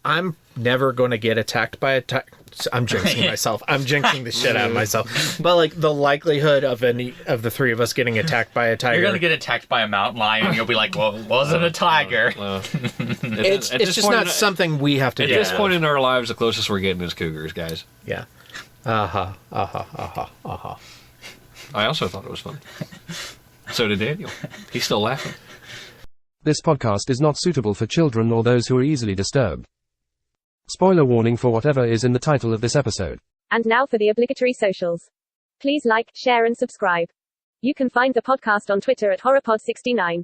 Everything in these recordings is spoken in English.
I'm never going to get attacked by a tiger. I'm jinxing myself. I'm jinxing the shit out of myself. But, like, the likelihood of any of the three of us getting attacked by a tiger... You're going to get attacked by a mountain lion, and you'll be like, well, it wasn't a tiger. It's just not something we have to do. At this point in our lives, the closest we're getting is cougars, guys. Yeah. I also thought it was fun. So did Daniel. He's still laughing. This podcast is not suitable for children or those who are easily disturbed. Spoiler warning for whatever is in the title of this episode. And now for the obligatory socials. Please like, share and subscribe. You can find the podcast on Twitter at HorrorPod69.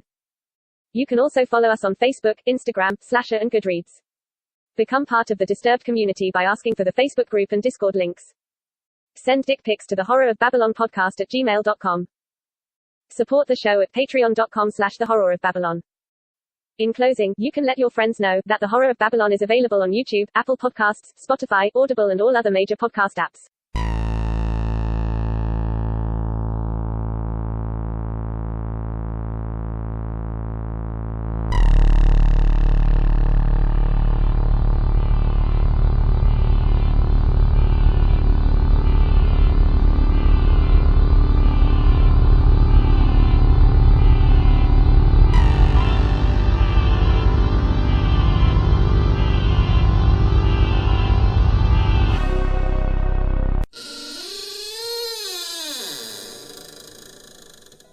You can also follow us on Facebook, Instagram, Slasher and Goodreads. Become part of the Disturbed community by asking for the Facebook group and Discord links. Send dick pics to the horrorofbabylonpodcast@gmail.com. Support the show at patreon.com/thehorrorofbabylon. In closing, you can let your friends know that The Horror of Babylon is available on YouTube, Apple Podcasts, Spotify, Audible and all other major podcast apps.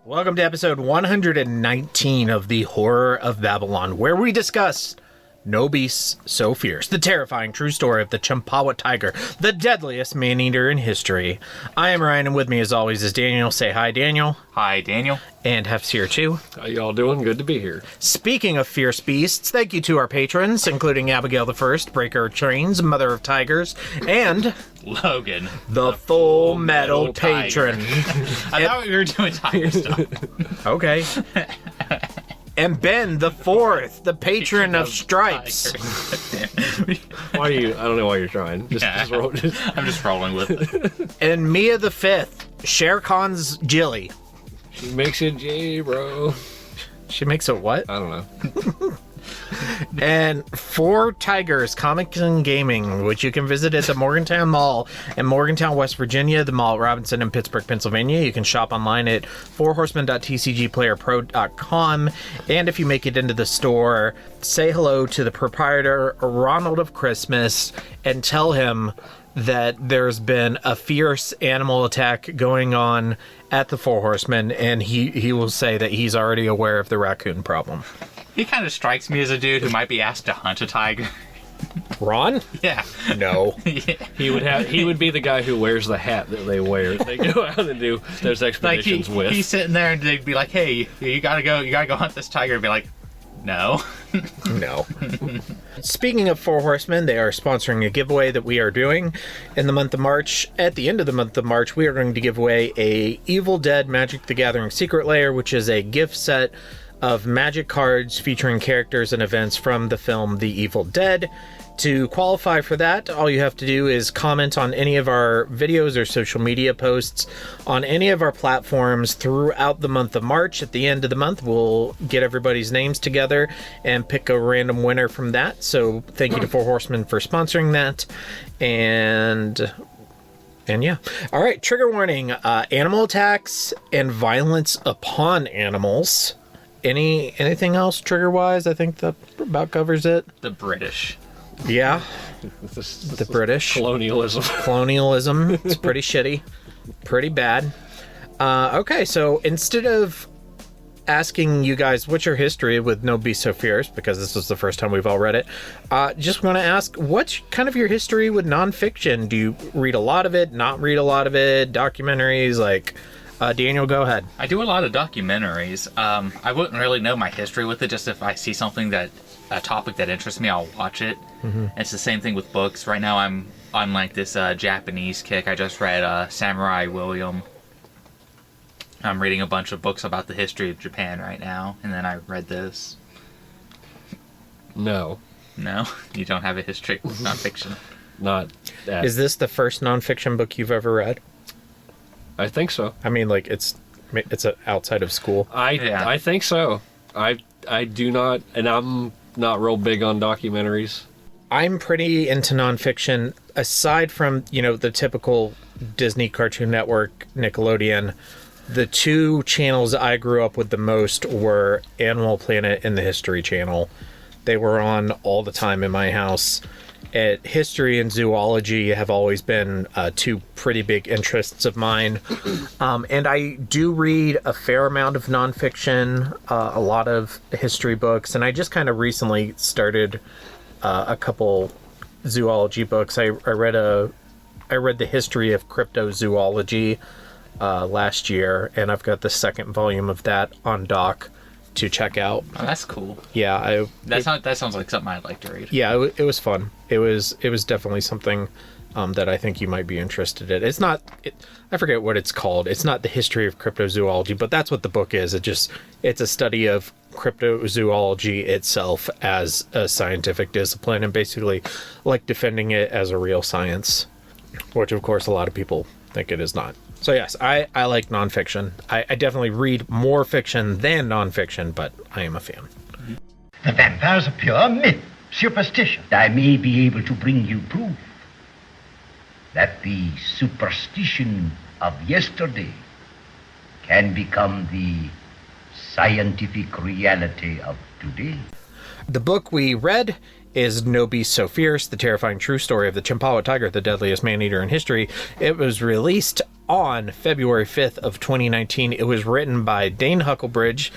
Welcome to episode 119 of The Horror of Babylon, where we discuss No Beasts So Fierce, the terrifying true story of the Champawat tiger, the deadliest man-eater in history. I am Ryan, and with me as always is Daniel. Say hi, Daniel. Hi, Daniel. And Hef's here too. How y'all doing? Good to be here. Speaking of fierce beasts, thank you to our patrons, including Abigail the First, Breaker of Trains, Mother of Tigers, and... Logan. The Full Metal Patron. I thought we were doing tiger stuff. Okay. And Ben the Fourth, the patron of Stripes. Why are you? I don't know why you're trying. I'm just rolling with it. And Mia the Fifth, Shere Khan's Jilly. She makes it J, bro. She makes it what? I don't know. And Four Tigers Comics and Gaming, which you can visit at the Morgantown Mall in Morgantown, West Virginia, the Mall at Robinson in Pittsburgh, Pennsylvania. You can shop online at fourhorsemen.tcgplayerpro.com. And if you make it into the store, say hello to the proprietor, Ronald of Christmas, and tell him that there's been a fierce animal attack going on at the Four Horsemen, and he will say that he's already aware of the raccoon problem. He kind of strikes me as a dude who might be asked to hunt a tiger. Ron? Yeah. No. Yeah. He would be the guy who wears the hat that they wear. They go out and do those expeditions with. He's sitting there and they'd be like, "Hey, you gotta go hunt this tiger." And be like, "No." No. Speaking of Four Horsemen, they are sponsoring a giveaway that we are doing in the month of March. At the end of the month of March, we are going to give away a Evil Dead Magic the Gathering Secret Lair, which is a gift set of magic cards featuring characters and events from the film The Evil Dead. To qualify for that, all you have to do is comment on any of our videos or social media posts on any of our platforms throughout the month of March. At the end of the month, we'll get everybody's names together and pick a random winner from that. So thank you to Four Horsemen for sponsoring that. And yeah. All right, trigger warning. Animal attacks and violence upon animals. Anything else trigger-wise? I think that about covers it. The British. Yeah. The British. Colonialism. It's pretty shitty. Pretty bad. Okay, so instead of asking you guys what's your history with No Beast So Fierce, because this is the first time we've all read it, just want to ask, what's kind of your history with nonfiction? Do you read a lot of it, not read a lot of it, documentaries, like... Daniel, go ahead. I do a lot of documentaries. I wouldn't really know my history with it. Just if I see something a topic that interests me, I'll watch it. Mm-hmm. It's the same thing with books. Right now, I'm on like this Japanese kick. I just read Samurai William. I'm reading a bunch of books about the history of Japan right now, and then I read this. No, you don't have a history with nonfiction. Not that. Is this the first nonfiction book you've ever read? I think so. I mean, like, it's outside of school. I think so. I do not, and I'm not real big on documentaries. I'm pretty into nonfiction. Aside from, the typical Disney, Cartoon Network, Nickelodeon, the two channels I grew up with the most were Animal Planet and the History Channel. They were on all the time in my house. History and zoology have always been two pretty big interests of mine. And I do read a fair amount of nonfiction, a lot of history books, and I just kind of recently started a couple zoology books. I read the history of cryptozoology last year, and I've got the second volume of that on dock to check out. Oh, that's cool. Yeah, that sounds like something I'd like to read. Yeah, it was fun. It was definitely something that I think you might be interested in. It's not, I forget what it's called. It's not the history of cryptozoology, but that's what the book is. It's a study of cryptozoology itself as a scientific discipline, and basically like defending it as a real science, which of course a lot of people think it is not. So yes, I like nonfiction. I definitely read more fiction than nonfiction, but I am a fan. The vampire's a pure myth, superstition. I may be able to bring you proof that the superstition of yesterday can become the scientific reality of today. The book we read is No Beast So Fierce, The Terrifying True Story of the Champawat Tiger, the Deadliest Man-Eater in History. It was released on February 5th of 2019. It was written by Dane Huckelbridge,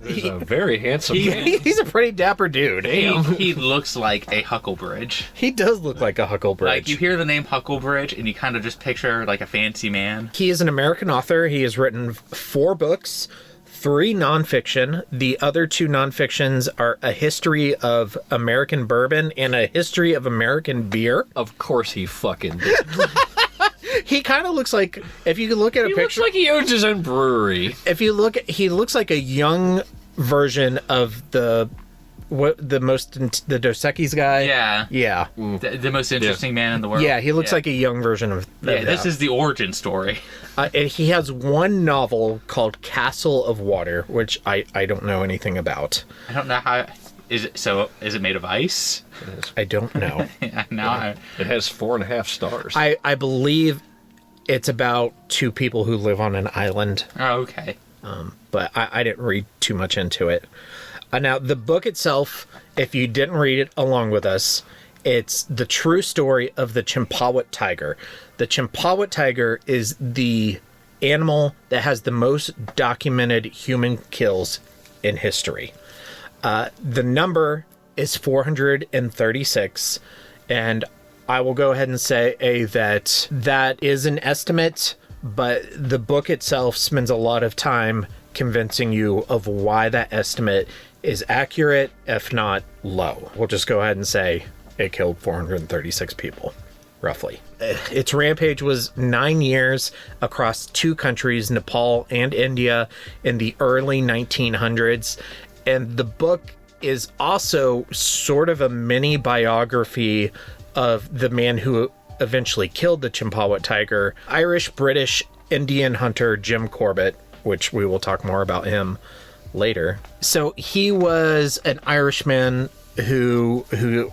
He's a very handsome man. He's a pretty dapper dude. He looks like a Huckelbridge. He does look like a Huckelbridge. Like, you hear the name Huckelbridge, and you kind of just picture, like, a fancy man. He is an American author. He has written 4 books, 3 nonfiction. The other 2 nonfictions are A History of American Bourbon and A History of American Beer. Of course he fucking did. He kind of looks like, if you could look at a He picture... looks like he owns his own brewery. He looks like a young version of the Dos Equis guy. Yeah. Yeah. The most interesting man in the world. Yeah, he looks like a young version of that. Yeah, this is the origin story. And he has one novel called Castle of Water, which I don't know anything about. I don't know how... Is it made of ice? I don't know. Yeah, It has 4.5 stars. I believe it's about 2 people who live on an island. Oh, okay. But I didn't read too much into it. Now, the book itself, if you didn't read it along with us, it's the true story of the Champawat tiger. The Champawat tiger is the animal that has the most documented human kills in history. The number is 436, and I will go ahead and say that is an estimate, but the book itself spends a lot of time convincing you of why that estimate is accurate, if not low. We'll just go ahead and say it killed 436 people, roughly. Its rampage was 9 years across 2 countries, Nepal and India, in the early 1900s. And the book is also sort of a mini biography of the man who eventually killed the Champawat tiger, Irish-British Indian hunter Jim Corbett, which we will talk more about him later. So he was an Irishman who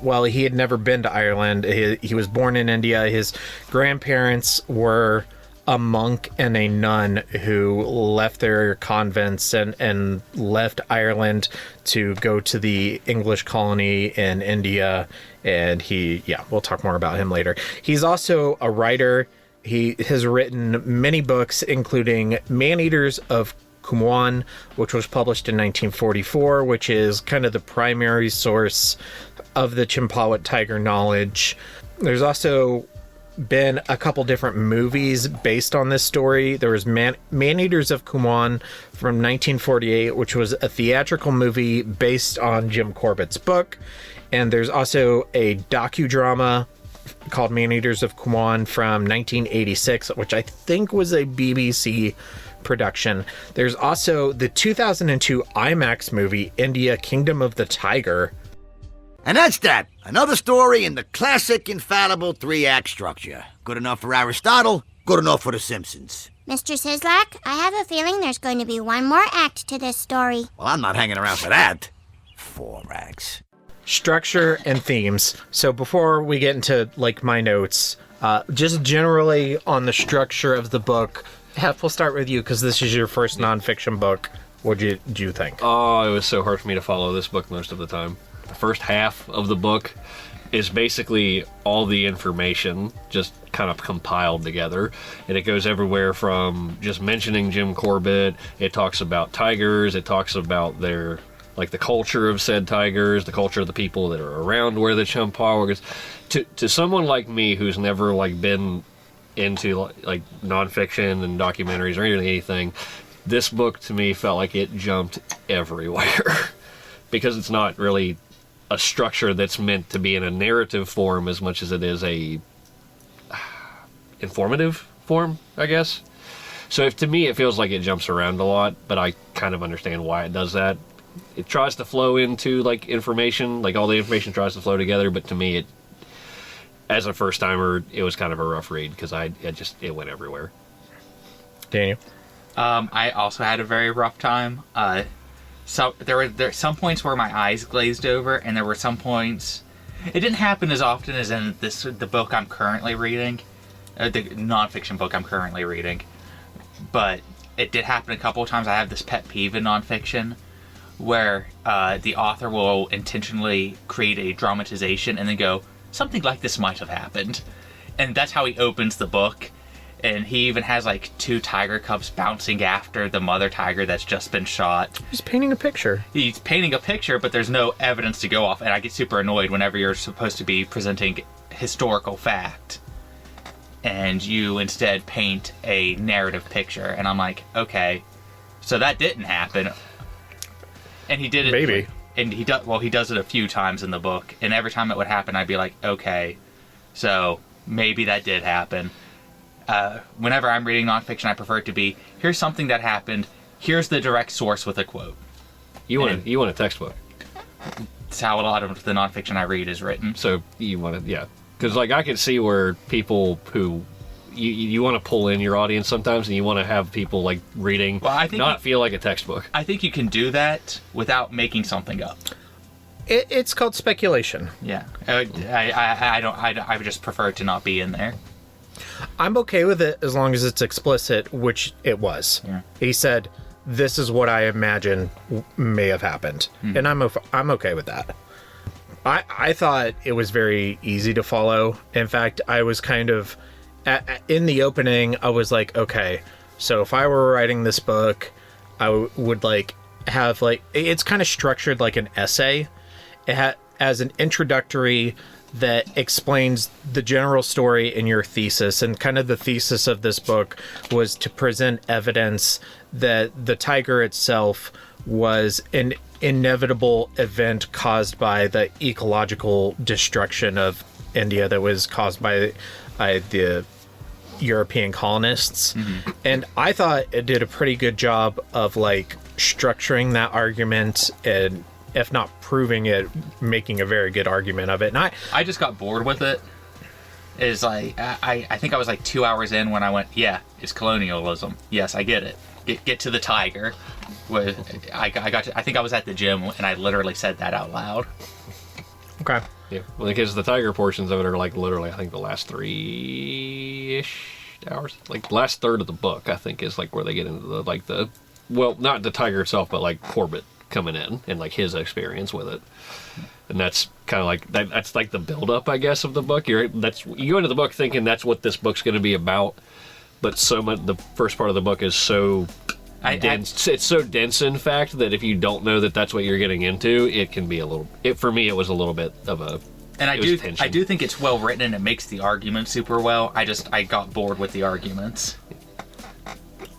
well, he had never been to Ireland. He was born in India. His grandparents were a monk and a nun who left their convents and left Ireland to go to the English colony in India. And we'll talk more about him later. He's also a writer. He has written many books, including Man-Eaters of Koontz, which was published in 1944, which is kind of the primary source of the Champawat tiger knowledge. There's also been a couple different movies based on this story. There was Man-Eaters of Koontz from 1948, which was a theatrical movie based on Jim Corbett's book. And there's also a docudrama called Man-Eaters of Koontz from 1986, which I think was a BBC production. There's also the 2002 IMAX movie, India Kingdom of the Tiger. And that's that. Another story in the classic, infallible 3-act structure. Good enough for Aristotle, good enough for The Simpsons. Mr. Sislak, I have a feeling there's going to be one more act to this story. Well, I'm not hanging around for that. 4 acts. structure and themes. So before we get into like my notes, just generally on the structure of the book, Hef, we'll start with you because this is your first nonfiction book. What did you think? Oh, it was so hard for me to follow this book most of the time. The first half of the book is basically all the information just kind of compiled together, and it goes everywhere from just mentioning Jim Corbett. It talks about tigers. It talks about their, like, the culture of said tigers, the culture of the people that are around where the Champawat is. To someone like me who's never like been into like nonfiction and documentaries or anything, this book to me felt like it jumped everywhere because it's not really a structure that's meant to be in a narrative form as much as it is a informative form, I guess. So to me, it feels like it jumps around a lot, but I kind of understand why it does that. It tries to flow into like information, like all the information tries to flow together, but to me, it, as a first timer, it was kind of a rough read because it went everywhere. Daniel? I also had a very rough time. So there were some points where my eyes glazed over, and there were some points. It didn't happen as often as in the book I'm currently reading, the nonfiction book I'm currently reading. But it did happen a couple of times. I have this pet peeve in nonfiction where the author will intentionally create a dramatization and then go, something like this might have happened, and that's how he opens the book. And he even has like 2 tiger cubs bouncing after the mother tiger that's just been shot. He's painting a picture. He's painting a picture, but there's no evidence to go off. And I get super annoyed whenever you're supposed to be presenting historical fact and you instead paint a narrative picture. And I'm like, okay, so that didn't happen. And he did it. Maybe. And he does it a few times in the book. And every time it would happen, I'd be like, okay, so maybe that did happen. Whenever I'm reading nonfiction, I prefer it to be, here's something that happened, here's the direct source with a quote. You want a textbook. It's how a lot of the nonfiction I read is written. So you want to, yeah. Because like I can see where people who, you want to pull in your audience sometimes, and you want to have people like reading feel like a textbook. I think you can do that without making something up. It's called speculation. Yeah. I just prefer it to not be in there. I'm okay with it as long as it's explicit, which it was. Yeah. He said, "This is what I imagine may have happened," and I'm okay with that. I thought it was very easy to follow. In fact, I was kind of in the opening. I was like, okay, so if I were writing this book, I would like have like it's kind of structured like an essay. It as an introductory that explains the general story in your thesis, and kind of the thesis of this book was to present evidence that the tiger itself was an inevitable event caused by the ecological destruction of India that was caused by the European colonists. Mm-hmm. And I thought it did a pretty good job of like structuring that argument, and if not proving it, making a very good argument of it. And I just got bored with it. Is like I think I was like 2 hours in when I went, yeah, it's colonialism. Yes, I get it. Get to the tiger. I think I was at the gym and I literally said that out loud. Okay. Yeah. Well, because the tiger portions of it are like literally, I think the last 3-ish hours, like the last third of the book, I think is like where they get into well, not the tiger itself, but like Corbett coming in and like his experience with it. And that's kind of like that's like the build up, I guess, of the book. You go into the book thinking that's what this book's going to be about, but so much the first part of the book is so dense. It's so dense, in fact, that if you don't know that that's what you're getting into, it can be a little. For me, it was a little bit of a. And I do think it's well written and it makes the argument super well. I got bored with the arguments.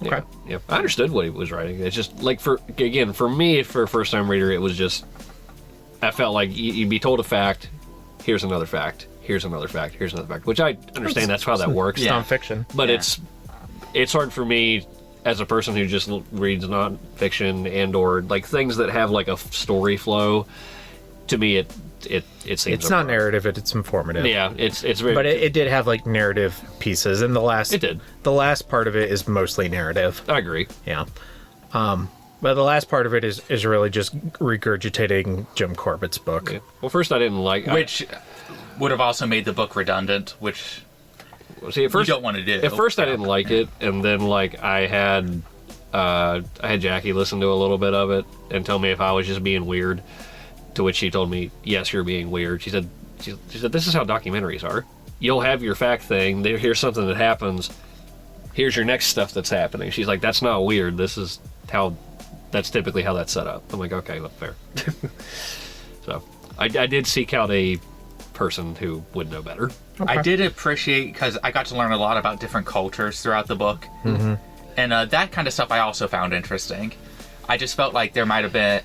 Yeah, okay. Yeah, I understood what he was writing. It's just like for me, for a first time reader, it was just. I felt like you'd be told a fact, here's another fact, here's another fact, here's another fact, which I understand that's how that works. It's nonfiction. But it's hard for me as a person who just reads nonfiction and or like things that have like a story flow. To me, it seems it's not narrative, it's informative. Yeah, it's very. But it did have like narrative pieces, and the last part of it is mostly narrative. I agree. Yeah. But the last part of it is really just regurgitating Jim Corbett's book. Yeah. Well, first I didn't like... Which would have also made the book redundant, which see, at first, you don't want to do. At first I didn't like it, and then like I had Jackie listen to a little bit of it and tell me if I was just being weird, to which she told me, yes, you're being weird. She said, this is how documentaries are. You'll have your fact thing, here's something that happens, here's your next stuff that's happening. She's like, that's not weird, that's typically how that's set up. I'm like, okay, that's fair. So, I did seek out a person who would know better. Okay. I did appreciate, because I got to learn a lot about different cultures throughout the book. Mm-hmm. And that kind of stuff I also found interesting. I just felt like there might have been...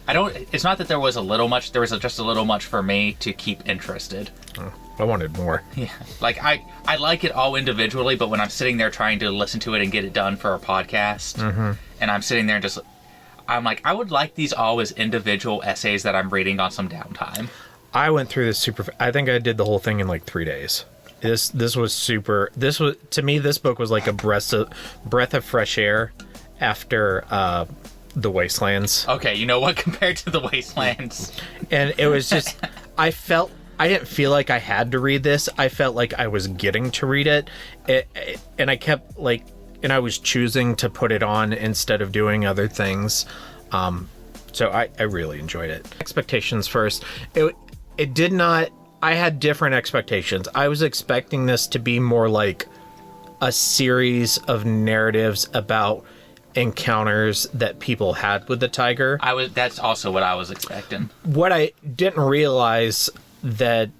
it's not that there was a little much, there was just a little much for me to keep interested. Oh, I wanted more. Yeah. Like, I like it all individually, but when I'm sitting there trying to listen to it and get it done for a podcast, and I'm sitting there and just... I'm like, I would like these all as individual essays that I'm reading on some downtime. I went through this I think I did the whole thing in like 3 days. This was super. This was, to me, this book was like a breath of fresh air after The Wastelands. Okay, you know what? Compared to The Wastelands, and it was just, I didn't feel like I had to read this. I felt like I was getting to read it, and I kept like, and I was choosing to put it on instead of doing other things. So I really enjoyed it. Expectations first. It did not. I had different expectations. I was expecting this to be more like a series of narratives about encounters that people had with the tiger. That's also what I was expecting. What I didn't realize that,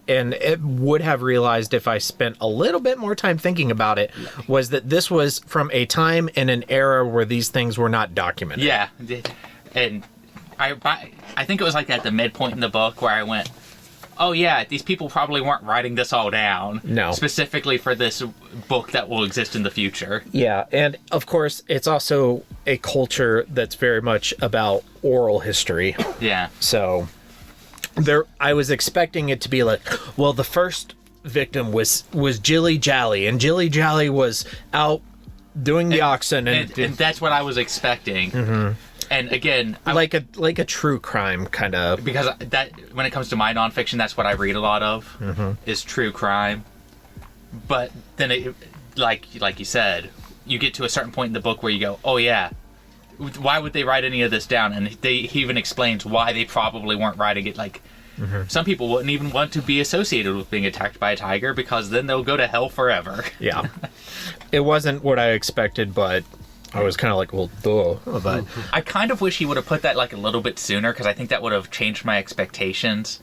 and it would have realized if I spent a little bit more time thinking about it, was that this was from a time in an era where these things were not documented. Yeah. And I think it was like at the midpoint in the book where I went, oh yeah, these people probably weren't writing this all down. No. Specifically for this book that will exist in the future. Yeah, and of course, it's also a culture that's very much about oral history. Yeah. So, I was expecting it to be like, well, the first victim was Jilly Jally, and Jilly Jally was out doing the oxen. And that's what I was expecting. Mm-hmm. And again, like a true crime kind of, because that when it comes to my nonfiction, that's what I read a lot of is true crime. But then, like you said, you get to a certain point in the book where you go, oh yeah, why would they write any of this down? And he even explains why they probably weren't writing it. Like some people wouldn't even want to be associated with being attacked by a tiger because then they'll go to hell forever. Yeah, it wasn't what I expected, but I was kind of like, well, duh. But I kind of wish he would have put that like a little bit sooner, because I think that would have changed my expectations.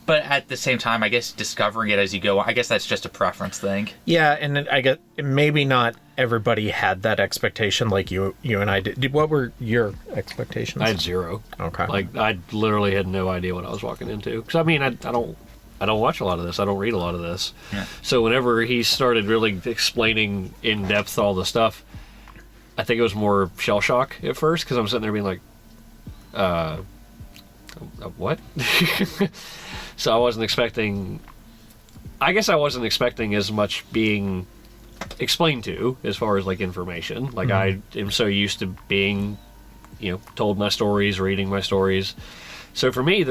But at the same time, I guess discovering it as you go, I guess that's just a preference thing. Yeah, and I guess maybe not everybody had that expectation like you and I did. What were your expectations? I had zero. Okay. Like, I literally had no idea what I was walking into. Because, I mean, I don't watch a lot of this. I don't read a lot of this. Yeah. So whenever he started really explaining in depth all the stuff, I think it was more shell shock at first, because I'm sitting there being like, what? So I wasn't expecting as much being explained to as far as like information. Like I am so used to being, told my stories, reading my stories. So for me,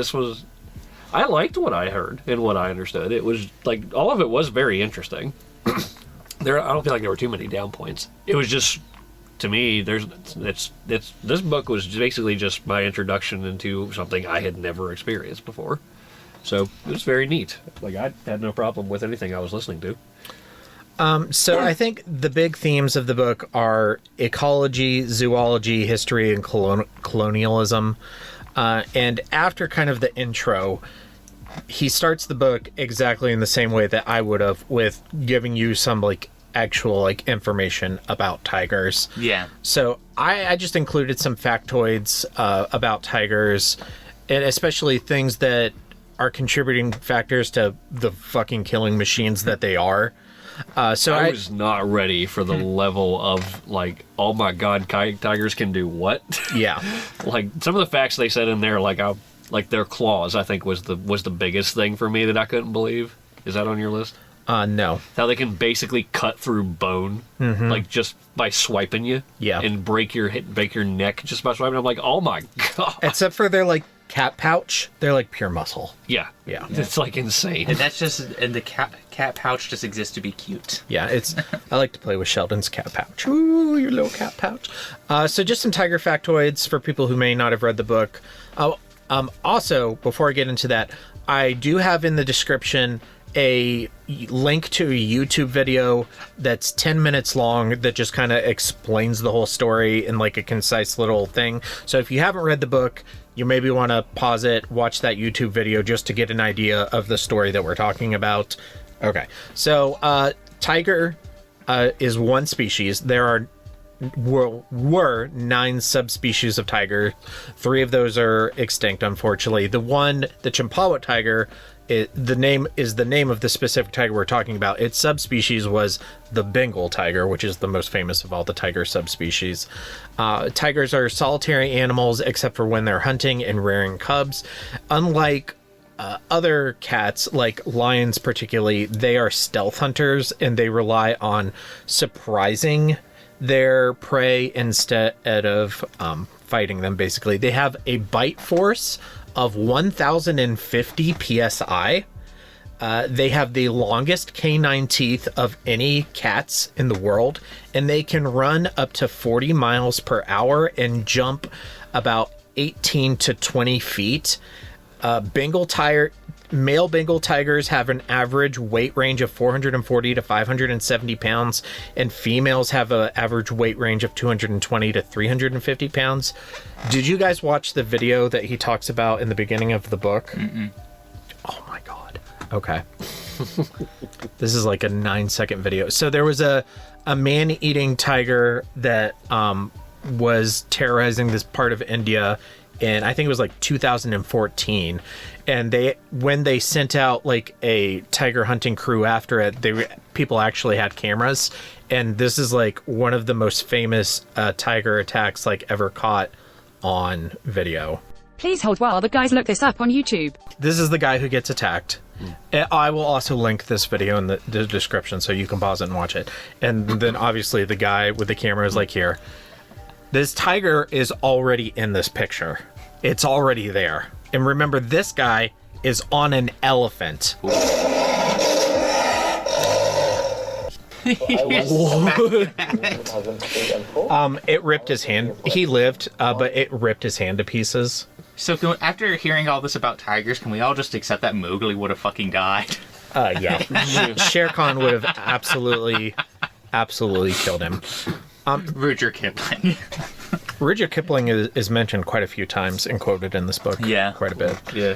I liked what I heard and what I understood. It was like, all of it was very interesting. I don't feel like there were too many down points. It was just, to me, this book was basically just my introduction into something I had never experienced before. So it was very neat. Like, I had no problem with anything I was listening to. So I think the big themes of the book are ecology, zoology, history, and colonialism. And after kind of the intro, he starts the book exactly in the same way that I would have, with giving you some actual information about tigers. Yeah. So I just included some factoids about tigers, and especially things that are contributing factors to the fucking killing machines that they are. So I was not ready for the level of oh my god, tigers can do what? Yeah. Some of the facts they said in there, their claws, I think was the biggest thing for me that I couldn't believe. Is that on your list? No. How they can basically cut through bone, like just by swiping you, and break your neck just by swiping. I'm like, oh my god! Except for their like cat pouch, they're like pure muscle. Yeah. It's like insane. And that's just, and the cat pouch just exists to be cute. Yeah, I like to play with Sheldon's cat pouch. Ooh, your little cat pouch. So just some tiger factoids for people who may not have read the book. Also, before I get into that, I do have in the description a link to a YouTube video that's 10 minutes long that just kind of explains the whole story in like a concise little thing. So if you haven't read the book, you maybe want to pause it, watch that YouTube video just to get an idea of the story that we're talking about. Okay, so tiger is one species. There were 9 subspecies of tiger. 3 of those are extinct, unfortunately. The Champawat tiger, the name of the specific tiger we're talking about. Its subspecies was the Bengal tiger, which is the most famous of all the tiger subspecies. Tigers are solitary animals except for when they're hunting and rearing cubs. Unlike other cats, like lions particularly, they are stealth hunters and they rely on surprising their prey instead of fighting them, basically. They have a bite force of 1,050 psi. They have the longest canine teeth of any cats in the world, and they can run up to 40 miles per hour and jump about 18 to 20 feet. Male Bengal tigers have an average weight range of 440 to 570 pounds, and females have an average weight range of 220 to 350 pounds. Did you guys watch the video that he talks about in the beginning of the book? Mm-mm. Oh my god. Okay. This is like a 9-second video. So there was a man-eating tiger that was terrorizing this part of India, and I think it was like 2014. And when they sent out like a tiger hunting crew after it, people actually had cameras, and this is like one of the most famous tiger attacks like ever caught on video. Please hold while the guys look this up on YouTube. This is the guy who gets attacked. I will also link this video in the description so you can pause it and watch it. And then obviously the guy with the camera is like here. This tiger is already in this picture. It's already there. And remember, this guy is on an elephant. It ripped his hand. He lived, but it ripped his hand to pieces. So after hearing all this about tigers, can we all just accept that Mowgli would have fucking died? Yeah. Shere Khan would have absolutely killed him. Rudyard Kipling. Rudyard Kipling is mentioned quite a few times and quoted in this book. Yeah. Quite a bit. Yeah.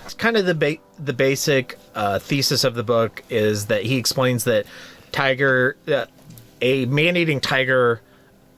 It's kind of the basic thesis of the book is that he explains that a man-eating tiger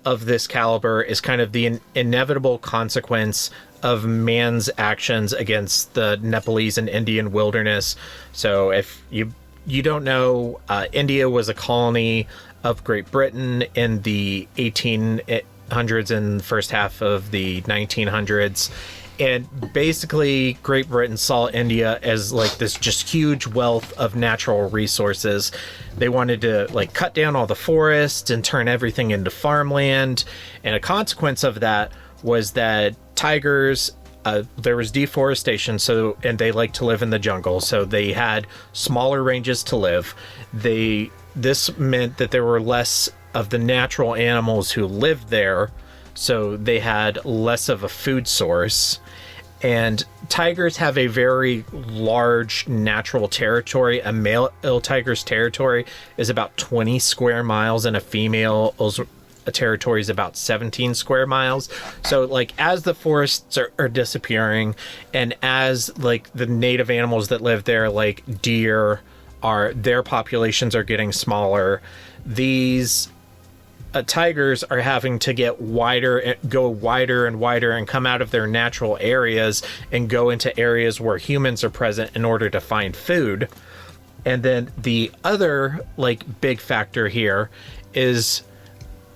of this caliber is kind of the inevitable consequence of man's actions against the Nepalese and Indian wilderness. So if you don't know, India was a colony of Great Britain in the 1800s and first half of the 1900s. And basically, Great Britain saw India as like this just huge wealth of natural resources. They wanted to like cut down all the forests and turn everything into farmland. And a consequence of that was that tigers, there was deforestation, and they like to live in the jungle, so they had smaller ranges to live. This meant that there were less of the natural animals who lived there, so they had less of a food source. And tigers have a very large natural territory. A male tiger's territory is about 20 square miles, and a female's territory is about 17 square miles. So like as the forests are disappearing, and as like the native animals that live there, like deer, their populations are getting smaller, these tigers are having to go wider and wider and come out of their natural areas and go into areas where humans are present in order to find food. And then the other like big factor here is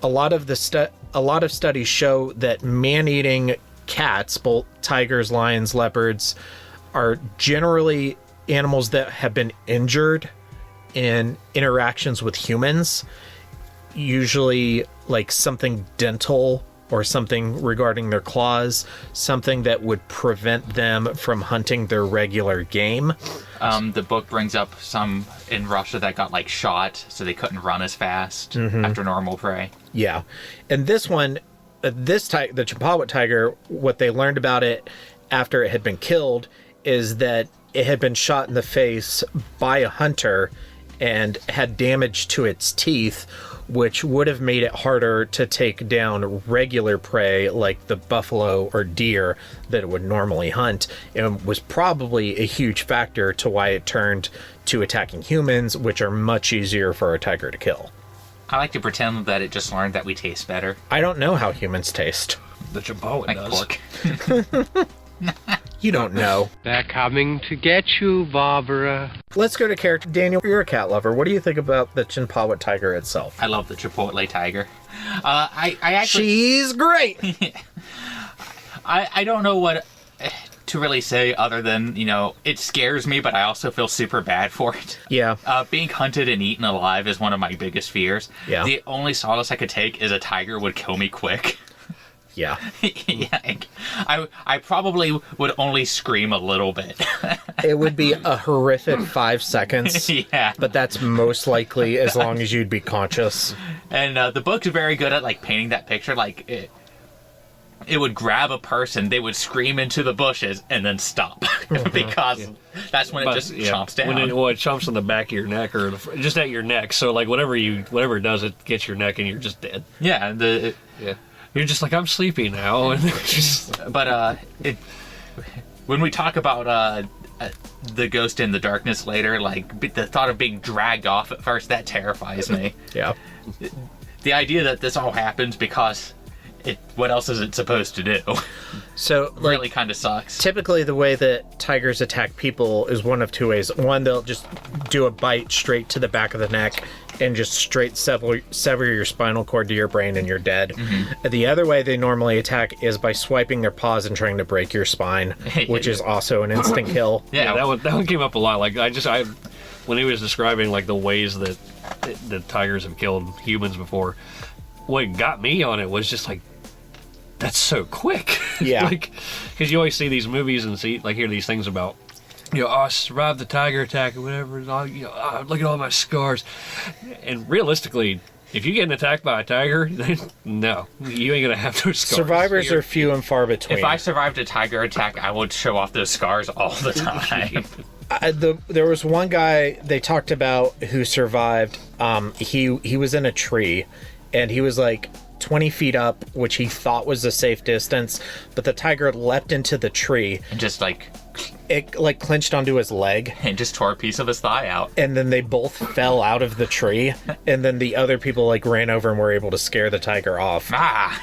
a lot of studies show that man-eating cats, both tigers, lions, leopards, are generally animals that have been injured in interactions with humans, usually like something dental or something regarding their claws, something that would prevent them from hunting their regular game. The book brings up some in Russia that got like shot, so they couldn't run as fast after normal prey. Yeah. And this one, the Champawat tiger, what they learned about it after it had been killed is that it had been shot in the face by a hunter and had damage to its teeth, which would have made it harder to take down regular prey like the buffalo or deer that it would normally hunt, and was probably a huge factor to why it turned to attacking humans, which are much easier for a tiger to kill. I like to pretend that it just learned that we taste better. I don't know how humans taste. The Champawat Like does. pork. You don't know. They're coming to get you, Barbara. Let's go to character. Daniel, you're a cat lover. What do you think about the Champawat tiger itself? I love the Chipotle tiger. I actually... She's great! I don't know what to really say other than, you know, it scares me, but I also feel super bad for it. Yeah. Being hunted and eaten alive is one of my biggest fears. Yeah. The only solace I could take is a tiger would kill me quick. Yeah. Yeah, I probably would only scream a little bit. It would be a horrific 5 seconds. Yeah. But that's most likely as long as you'd be conscious. And the book's very good at, like, painting that picture. Like, it would grab a person, they would scream into the bushes, and then stop. Because that's when it just chomps down. When it chomps on the back of your neck or just at your neck. So, like, whatever it does, it gets your neck and you're just dead. Yeah. You're just like, I'm sleepy now. And But when we talk about the ghost in the darkness later, like, the thought of being dragged off at first, that terrifies me. Yeah. The idea that this all happens because what else is it supposed to do? So, like, really kind of sucks. Typically, the way that tigers attack people is one of two ways. One, they'll just do a bite straight to the back of the neck and just straight sever your spinal cord to your brain and you're dead. Mm-hmm. The other way they normally attack is by swiping their paws and trying to break your spine, which is also an instant kill. Yeah, that one came up a lot. Like, when he was describing, like, the ways that the tigers have killed humans before, what got me on it was just like, that's so quick. Yeah. Like, because you always see these movies and hear these things about, you know, oh, I survived the tiger attack or whatever. You know, look at all my scars. And realistically, if you get attacked by a tiger, then no, you ain't gonna have those scars. Survivors are few and far between. If I survived a tiger attack, I would show off those scars all the time. There was one guy they talked about who survived. He was in a tree, and he was like 20 feet up, which he thought was a safe distance, but the tiger leapt into the tree and just it clinched onto his leg and just tore a piece of his thigh out, and then they both fell out of the tree, and then the other people ran over and were able to scare the tiger off.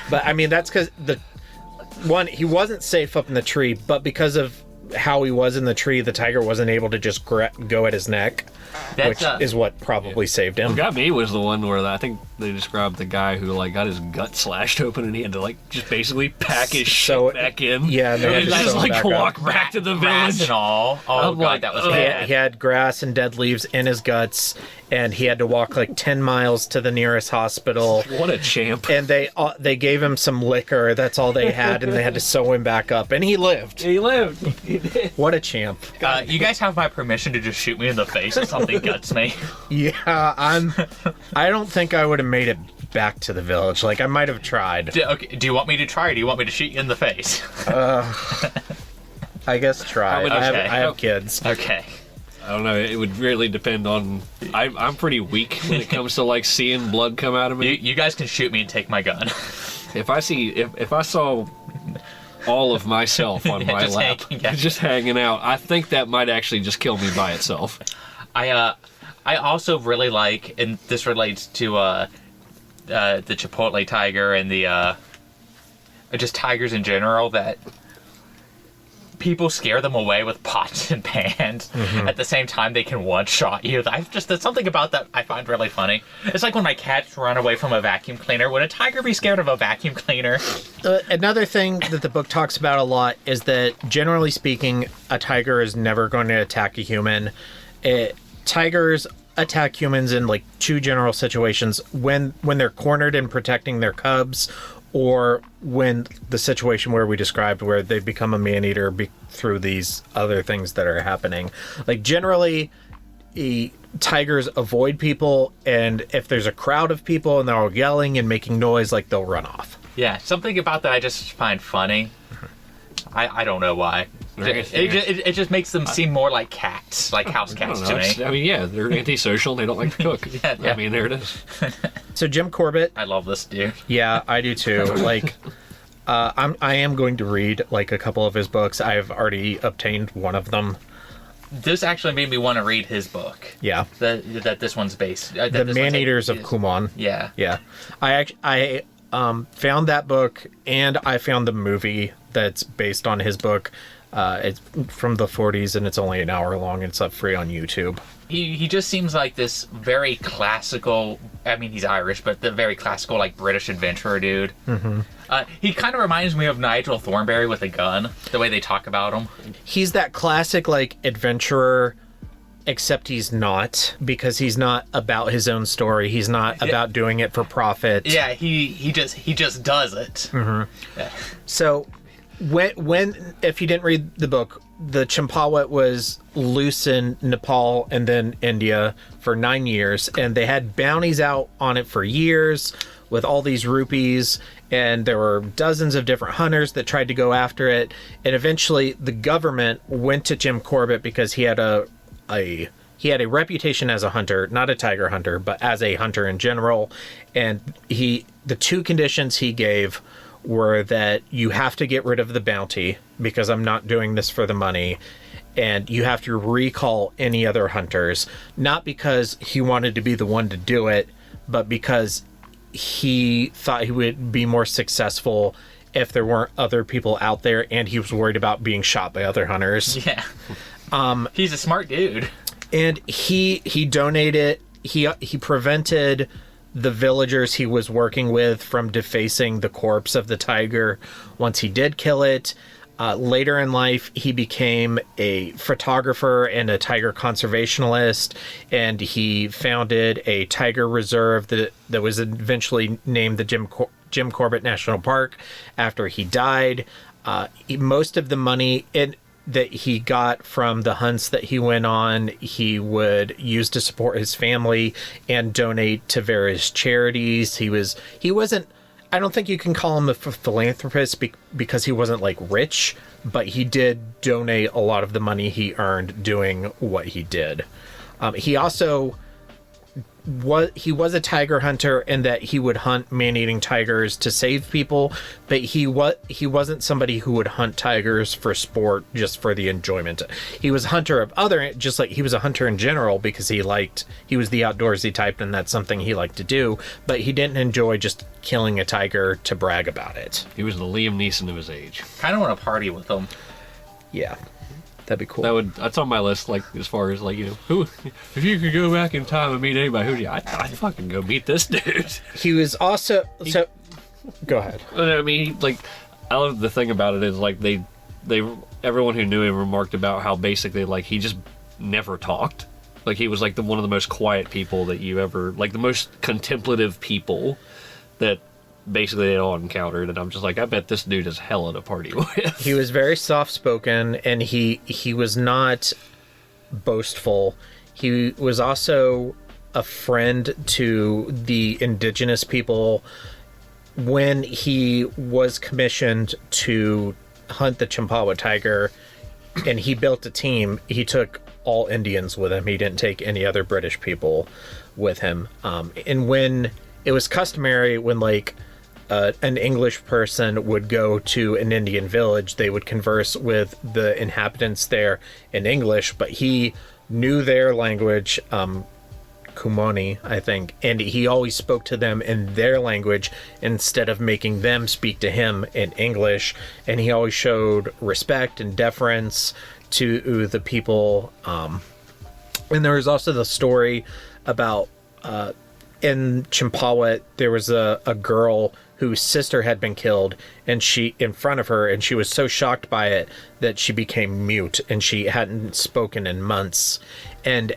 But I mean, that's because he wasn't safe up in the tree, but because of how he was in the tree, the tiger wasn't able to just go at his neck, which is what probably saved him. What got me was the one where I think they described the guy who got his gut slashed open and he had to just basically pack his shit back in. Yeah, and they had to walk back to the village and all. Oh god, that was bad. He had grass and dead leaves in his guts, and he had to walk 10 miles to the nearest hospital. What a champ! And they gave him some liquor. That's all they had, and they had to sew him back up, and he lived. He lived. What a champ! You guys have my permission to just shoot me in the face if something guts me. Yeah, I don't think I would have made it back to the village. I might have tried. Do you want me to try, or do you want me to shoot you in the face? I guess try. I have kids. Okay. I don't know. It would really depend on. I'm pretty weak when it comes to seeing blood come out of me. You guys can shoot me and take my gun. If I saw all of myself on my lap, just hanging out, I think that might actually just kill me by itself. I also really like, and this relates to the Chipotle tiger and the just tigers in general, that people scare them away with pots and pans. Mm-hmm. At the same time they can one-shot you. There's something about that I find really funny. It's like when my cats run away from a vacuum cleaner. Would a tiger be scared of a vacuum cleaner? Another thing that the book talks about a lot is that, generally speaking, a tiger is never going to attack a human. Tigers attack humans in like two general situations: when they're cornered and protecting their cubs, or when the situation where we described where they become a man-eater through these other things that are happening. Like generally, tigers avoid people, and if there's a crowd of people and they're all yelling and making noise, like they'll run off. Yeah, something about that I just find funny. I don't know why. It just makes them seem more like cats, like house cats to me. I mean, yeah, they're antisocial and they don't like to cook. Yeah. I mean, there it is. So Jim Corbett. I love this dude. Yeah, I do too. Like, I am going to read like a couple of his books. I've already obtained one of them. This actually made me want to read his book. Yeah. That this one's based. The Man-Eaters of Koontz. Yeah. Yeah. I found that book, and I found the movie that's based on his book. It's from the 40s, and it's only an hour long, and it's up free on YouTube. He just seems like this very classical, I mean, he's Irish, but the very classical, like, British adventurer dude. Mm-hmm. He kind of reminds me of Nigel Thornberry with a gun, the way they talk about him. He's that classic, like, adventurer, except he's not, because he's not about his own story. He's not about doing it for profit. Yeah, he just does it. Mm-hmm. Yeah. So, when if you didn't read the book, the Champawat was loose in Nepal and then India for 9 years, and they had bounties out on it for years with all these rupees, and there were dozens of different hunters that tried to go after it, and eventually the government went to Jim Corbett because he had a reputation as a hunter, not a tiger hunter, but as a hunter in general, and the two conditions he gave were that you have to get rid of the bounty because I'm not doing this for the money, and you have to recall any other hunters, not because he wanted to be the one to do it, but because he thought he would be more successful if there weren't other people out there, and he was worried about being shot by other hunters. Yeah. He's a smart dude. And he donated, he prevented the villagers he was working with from defacing the corpse of the tiger once he did kill it. Later in life, he became a photographer and a tiger conservationist, and he founded a tiger reserve that was eventually named the Jim Corbett National Park after he died. Most of the money that he got from the hunts that he went on, he would use to support his family and donate to various charities. He wasn't, I don't think you can call him a philanthropist because he wasn't like rich, but he did donate a lot of the money he earned doing what he did. He also was a tiger hunter, in that he would hunt man-eating tigers to save people, but he wasn't somebody who would hunt tigers for sport, just for the enjoyment. He was a hunter of just like he was a hunter in general because he was the outdoorsy type, and that's something he liked to do, but he didn't enjoy just killing a tiger to brag about it. He was the Liam Neeson of his age. Kind of want to party with him. Yeah. That'd be cool. That's on my list, like, as far as, like, who, if you could go back in time and meet anybody, I'd fucking go meet this dude. He was also, go ahead. I mean, I love the thing about it is, like, everyone who knew him remarked about how basically, like, he just never talked. Like, he was, like, one of the most quiet people that you ever, like, the most contemplative people that basically they all encountered, and I'm just like, I bet this dude is hell at a party with. He was very soft-spoken, and he was not boastful. He was also a friend to the indigenous people. When he was commissioned to hunt the Champawat tiger, and he built a team, he took all Indians with him. He didn't take any other British people with him. And when it was customary, when, like, an English person would go to an Indian village, they would converse with the inhabitants there in English, but he knew their language, Kumoni, I think, and he always spoke to them in their language instead of making them speak to him in English, and he always showed respect and deference to the people. And there was also the story about in Champawat, there was a girl whose sister had been killed, and she in front of her, and she was so shocked by it that she became mute, and she hadn't spoken in months. And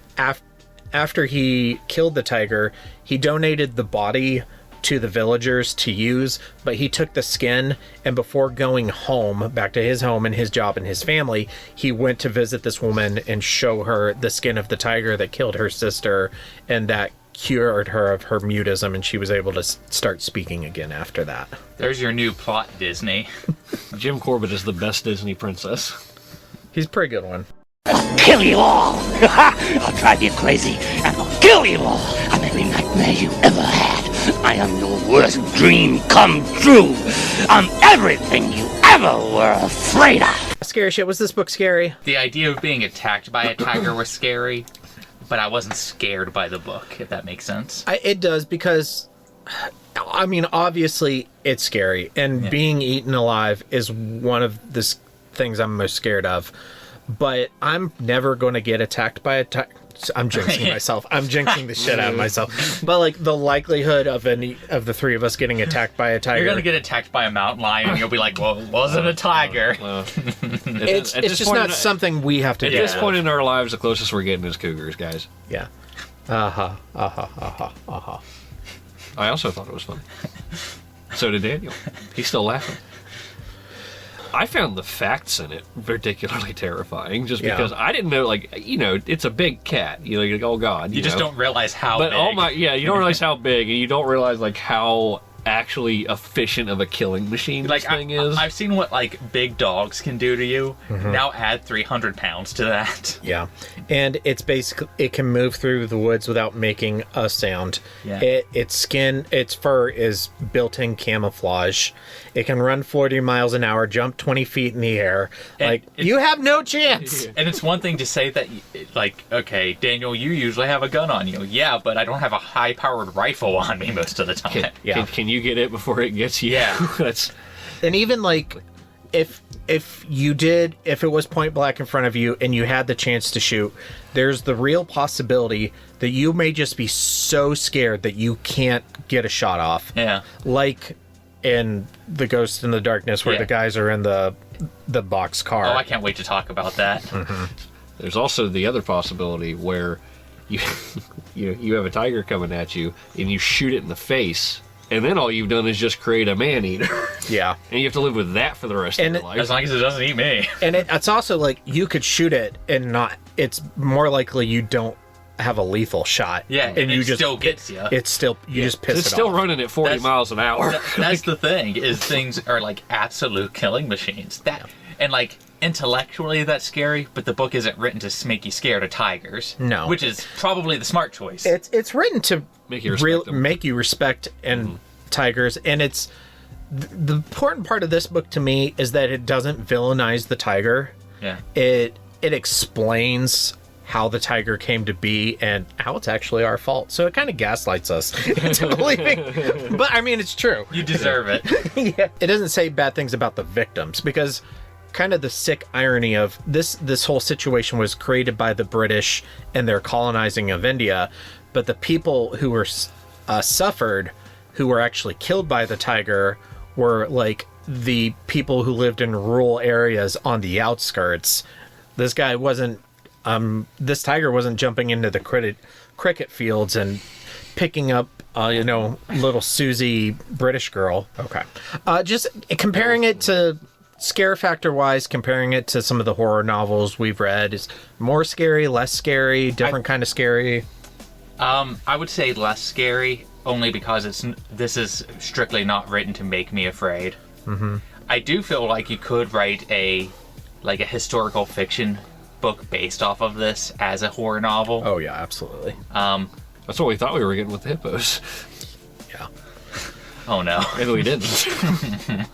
after he killed the tiger, he donated the body to the villagers to use, but he took the skin, and before going home, back to his home and his job and his family, he went to visit this woman and show her the skin of the tiger that killed her sister, and that cured her of her mutism, and she was able to start speaking again after that. There's your new plot, Disney. Jim Corbett is the best Disney princess. He's a pretty good one. I'll kill you all! I'll drive you crazy, and I'll kill you all! I'm every nightmare you ever had. I am your worst dream come true. I'm everything you ever were afraid of. Scary shit. Was this book scary? The idea of being attacked by a tiger was scary, but I wasn't scared by the book, if that makes sense. It does, because, I mean, obviously it's scary, and being eaten alive is one of the things I'm most scared of. But I'm never going to get attacked by a tiger. I'm jinxing myself. I'm jinxing the shit out of myself. But, like, the likelihood of any of the three of us getting attacked by a tiger... You're going to get attacked by a mountain lion, and you'll be like, well, it wasn't a tiger. It's just not something we have to do. At this point in our lives, the closest we're getting is cougars, guys. Yeah. I also thought it was fun. So did Daniel. He's still laughing. I found the facts in it particularly terrifying, just because I didn't know, like, it's a big cat. You're like, oh God. You just don't realize how big. But you don't realize how big, and you don't realize, like, how actually efficient of a killing machine this thing is. I've seen what, like, big dogs can do to you. Now add 300 pounds to that. Yeah. And it's basically, it can move through the woods without making a sound. Yeah. Its fur is built-in camouflage. It can run 40 miles an hour, jump 20 feet in the air. Like, you have no chance. And it's one thing to say that, like, okay, Daniel, you usually have a gun on you. Yeah, but I don't have a high-powered rifle on me most of the time. Can you get it before it gets you? Yeah. And even, like, if it was point blank in front of you and you had the chance to shoot, there's the real possibility that you may just be so scared that you can't get a shot off. Yeah. Like in The Ghost in the Darkness, where the guys are in the box car. Oh, I can't wait to talk about that. There's also the other possibility where you have a tiger coming at you and you shoot it in the face, and then all you've done is just create a man-eater. Yeah. And you have to live with that for the rest of your life. As long as it doesn't eat me. And it's also like, you could shoot it and not... It's more likely you don't have a lethal shot. Yeah, and you just still gets you. It's still... You just piss it off. It's still running at 40 miles an hour. That's the thing, is things are, like, absolute killing machines. And, like, intellectually that's scary, but the book isn't written to make you scared of tigers. No. Which is probably the smart choice. It's written to make you respect tigers, and it's the important part of this book to me is that it doesn't villainize the tiger. Yeah. It explains how the tiger came to be and how it's actually our fault. So it kind of gaslights us into believing. But I mean, it's true. You deserve it. Yeah. It doesn't say bad things about the victims, because kind of the sick irony of this whole situation was created by the British and their colonizing of India, but the people who were suffered, who were actually killed by the tiger, were like the people who lived in rural areas on the outskirts. This guy wasn't this tiger wasn't jumping into the cricket fields and picking up little Susie British girl. Okay. Just comparing it to scare factor wise, comparing it to some of the horror novels we've read, is more scary, less scary, different kind of scary? I would say less scary, only because this is strictly not written to make me afraid. I do feel like you could write a historical fiction book based off of this as a horror novel. Oh yeah, absolutely. That's what we thought we were getting with the hippos. Yeah. Oh no. Maybe we didn't.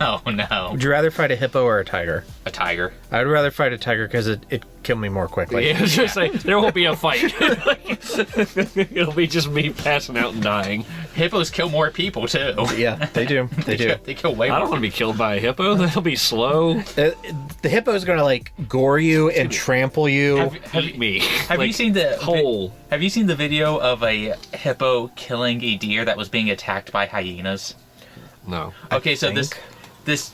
Oh no. Would you rather fight a hippo or a tiger? A tiger. I'd rather fight a tiger because it killed me more quickly. Yeah, I was just saying, there won't be a fight. It'll be just me passing out and dying. Hippos kill more people too. Yeah, they do. They do. They kill way more. I don't want to be killed by a hippo. That'll be slow. The hippo's going to like gore you and trample you. Eat me. Have you seen the whole? Have you seen the video of a hippo killing a deer that was being attacked by hyenas? No. Okay, so this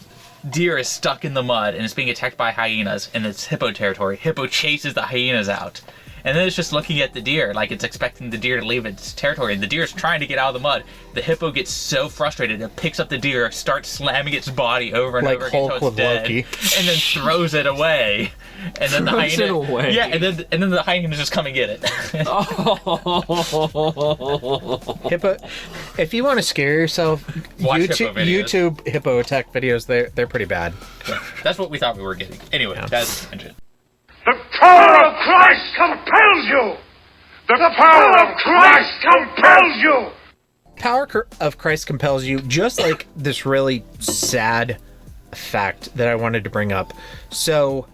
deer is stuck in the mud and it's being attacked by hyenas, and it's hippo territory. Hippo chases the hyenas out, And then it's just looking at the deer, like it's expecting the deer to leave its territory. And the deer's trying to get out of the mud. The hippo gets so frustrated, it picks up the deer, starts slamming its body over and over again until it's dead, and then throws it away. And then the hyena, yeah, and then the hyena just come and get it. Hippo. If you want to scare yourself, Watch YouTube hippo attack videos. They're pretty bad. Yeah, that's what we thought we were getting. Anyway, that's a tangent. The power of Christ compels you! The power of Christ compels you! Power of Christ compels you, just like this really sad fact that I wanted to bring up. So,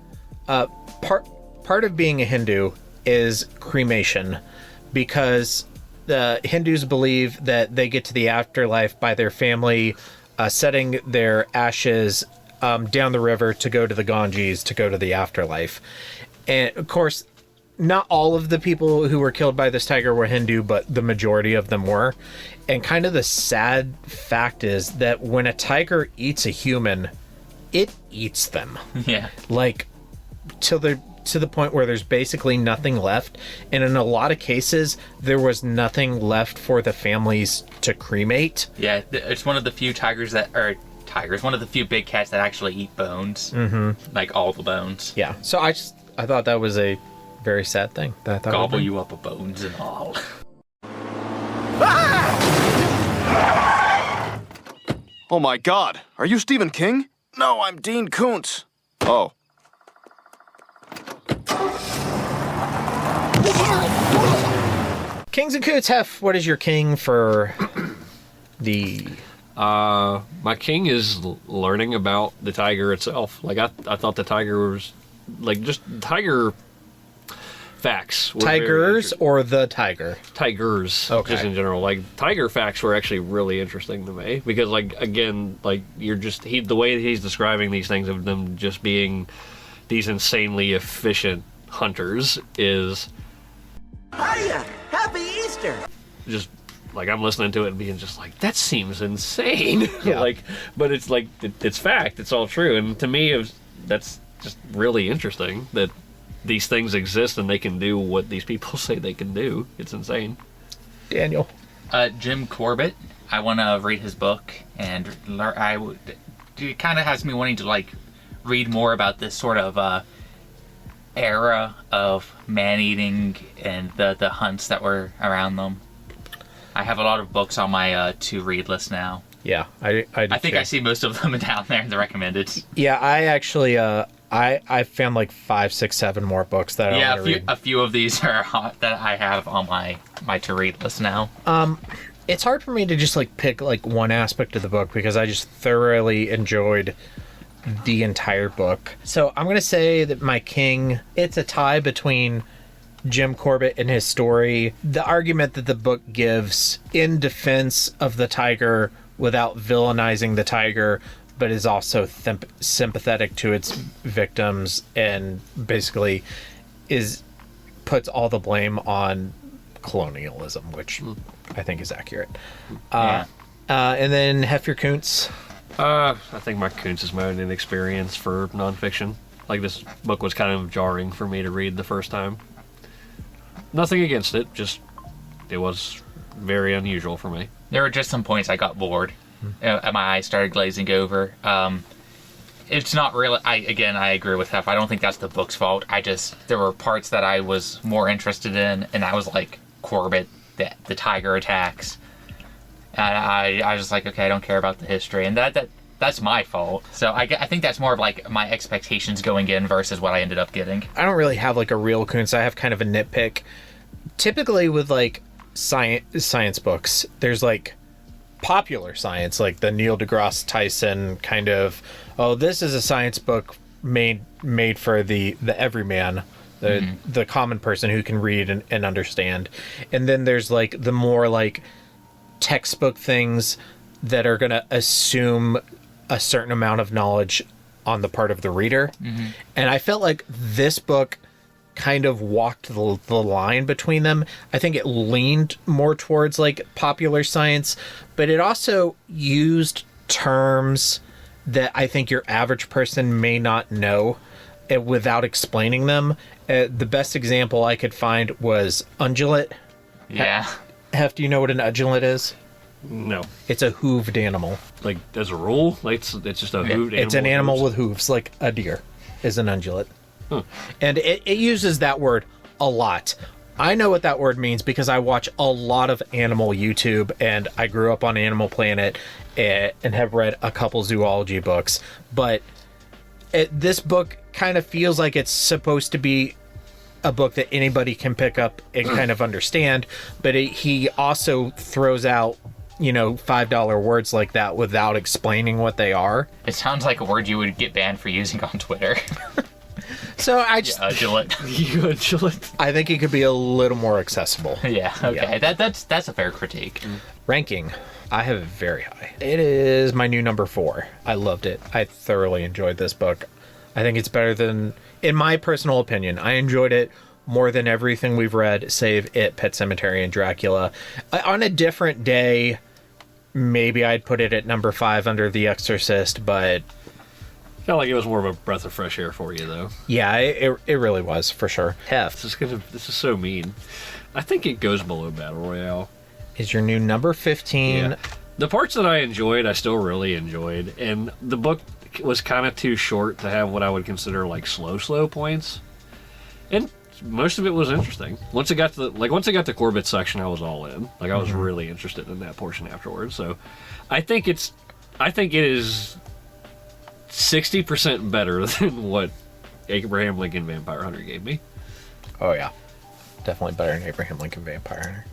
part of being a Hindu is cremation, because the Hindus believe that they get to the afterlife by their family setting their ashes down the river to go to the Ganges, to go to the afterlife. And of course, not all of the people who were killed by this tiger were Hindu, but the majority of them were. And kind of the sad fact is that when a tiger eats a human, it eats them. Yeah. Like, to the point where there's basically nothing left. And in a lot of cases, there was nothing left for the families to cremate. Yeah, it's one of the few one of the few big cats that actually eat bones. Mm-hmm. Like all the bones. Yeah. So I thought that was a very sad thing. That I thought gobble you up of bones and all. Oh my God! Are you Stephen King? No, I'm Dean Koontz. Oh. Kings and Koontz, Hef, what is your king for the... My king is learning about the tiger itself. Like, I thought the tiger was, like, just tiger facts. Tigers or the tiger? Tigers, okay. Just in general. Like, tiger facts were actually really interesting to me. Because, like, again, like, the way he's describing these things of them just being these insanely efficient hunters is... Hiya! Happy Easter! Just... Like, I'm listening to it and being just like, that seems insane. Yeah. Like, but it's like, it's fact. It's all true. And to me, that's just really interesting that these things exist and they can do what these people say they can do. It's insane. Daniel. Jim Corbett. I want to read his book, and it kind of has me wanting to, like, read more about this sort of era of man-eating and the hunts that were around them. I have a lot of books on my to-read list now. Yeah, I think I see most of them down there in the recommended. Yeah, I actually, I found like 5, 6, 7 more books that I want to read. A few of these are that I have on my to-read list now. It's hard for me to just like pick like one aspect of the book because I just thoroughly enjoyed the entire book. So I'm going to say that my king, it's a tie between Jim Corbett and his story. The argument that the book gives in defense of the tiger without villainizing the tiger, but is also sympathetic to its victims and basically puts all the blame on colonialism, which I think is accurate. Yeah. And then Hef your Koontz. I think my Koontz is my own experience for nonfiction. Like, this book was kind of jarring for me to read the first time. Nothing against it, just it was very unusual for me. There were just some points I got bored. My eyes started glazing over. It's not really... I agree with Hef. I don't think that's the book's fault. There were parts that I was more interested in, and that was like Corbett, the tiger attacks. And I was like, okay, I don't care about the history. And that's my fault. So I think that's more of like my expectations going in versus what I ended up getting. I don't really have like a real Koontz. I have kind of a nitpick. Typically with like science books, there's like popular science, like the Neil deGrasse Tyson kind of, oh, this is a science book made for the everyman, the common person who can read and understand. And then there's like the more like textbook things that are going to assume a certain amount of knowledge on the part of the reader. And I felt like this book kind of walked the line between them. I think it leaned more towards like popular science, but it also used terms that I think your average person may not know. without explaining them. The best example I could find was ungulate. Yeah. Hef, do you know what an ungulate is? No. It's a hooved animal. Like, as a rule? Like, it's just a hooved animal? It's an animal with hooves, like a deer is an ungulate. Huh. And it uses that word a lot. I know what that word means because I watch a lot of animal YouTube, and I grew up on Animal Planet and have read a couple zoology books. But this book kind of feels like it's supposed to be a book that anybody can pick up and kind of understand, but he also throws out, $5 words like that without explaining what they are. It sounds like a word you would get banned for using on Twitter. So I just... Ungulate. I think it could be a little more accessible. Yeah, okay. Yeah. That's a fair critique. Ranking. I have it very high. It is my new number 4. I loved it. I thoroughly enjoyed this book. I think it's better than... In my personal opinion, I enjoyed it more than everything we've read, save It, Pet Sematary, and Dracula. On a different day, maybe I'd put it at number 5 under The Exorcist, but... Felt like it was more of a breath of fresh air for you, though. Yeah, it really was, for sure. Hef. This is so mean. I think it goes below Battle Royale. Is your new number 15. Yeah. The parts that I enjoyed, I still really enjoyed. And the book was kind of too short to have what I would consider, like, slow points. And most of it was interesting. Once it got to Corbett's section, I was all in. Like, I was really interested in that portion afterwards. So I think it is 60% better than what Abraham Lincoln Vampire Hunter gave me. Oh, yeah. Definitely better than Abraham Lincoln Vampire